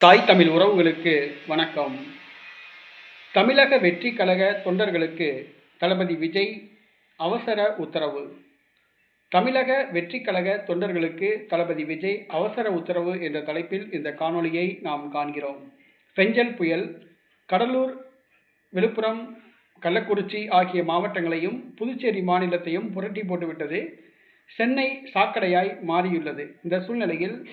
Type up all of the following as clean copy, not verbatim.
தாய் தமிழ் உறவுகளுக்கு வணக்கம். தமிழக வெற்றிக் கழக தொண்டர்களுக்கு தளபதி விஜய் அவசர உத்தரவு. தமிழக வெற்றிக் கழக தொண்டர்களுக்கு தளபதி விஜய் அவசர உத்தரவு என்ற தலைப்பில் இந்த காணொளியை நாம் காண்கிறோம். பெஞ்சல் புயல் கடலூர், விழுப்புரம், கள்ளக்குறிச்சி ஆகிய மாவட்டங்களையும் புதுச்சேரி மாநிலத்தையும் புரட்டி போட்டுவிட்டது. சென்னை சாக்கடையாய் மாறியுள்ளது. இந்த சூழ்நிலையில்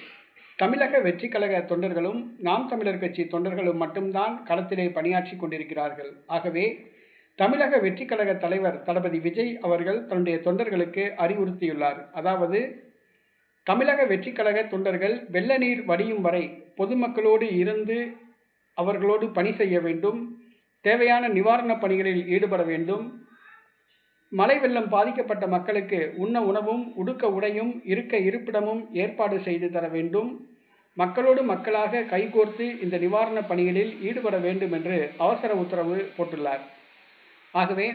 தமிழக வெற்றிக் கழக தொண்டர்களும் நாம் தமிழர் கட்சி தொண்டர்களும் மட்டும்தான் களத்திலே பணியாற்றி கொண்டிருக்கிறார்கள். ஆகவே தமிழக வெற்றிக் கழக தலைவர் தளபதி விஜய் அவர்கள் தன்னுடைய தொண்டர்களுக்கு அறிவுறுத்தியுள்ளார். அதாவது, தமிழக வெற்றிக் கழக தொண்டர்கள் வெள்ள நீர் வடியும் வரை பொதுமக்களோடு இருந்து அவர்களோடு பணி செய்ய வேண்டும். தேவையான நிவாரணப் பணிகளில் ஈடுபட வேண்டும். மழை வெள்ளம் பாதிக்கப்பட்ட மக்களுக்கு உண்ண உணவும், உடுக்க உடையும், இருக்க இருப்பிடமும் ஏற்பாடு செய்து தர வேண்டும். மக்களோடு மக்களாக கைகோர்த்து இந்த நிவாரணப் பணிகளில் ஈடுபட வேண்டும் என்று அவசர உத்தரவு போட்டுள்ளார். ஆகவே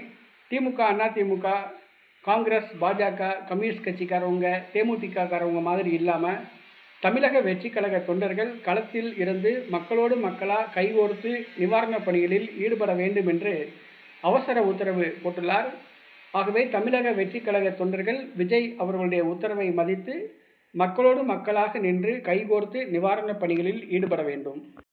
திமுக, அதிமுக, காங்கிரஸ், பாஜக, கம்யூனிஸ்ட் கட்சிக்காரவங்க, தேமுதிகக்காரவங்க மாதிரி இல்லாமல் தமிழக வெற்றிக் கழக தொண்டர்கள் களத்தில் இருந்து மக்களோடு மக்களாக கைகோர்த்து நிவாரணப் பணிகளில் ஈடுபட வேண்டும் என்று அவசர உத்தரவு போட்டுள்ளார். ஆகவே தமிழக வெற்றிக் கழக தொண்டர்கள் விஜய் அவர்களுடைய உத்தரவை மதித்து மக்களோடு மக்களாக நின்று கைகோர்த்து நிவாரணப் பணிகளில் ஈடுபட வேண்டும்.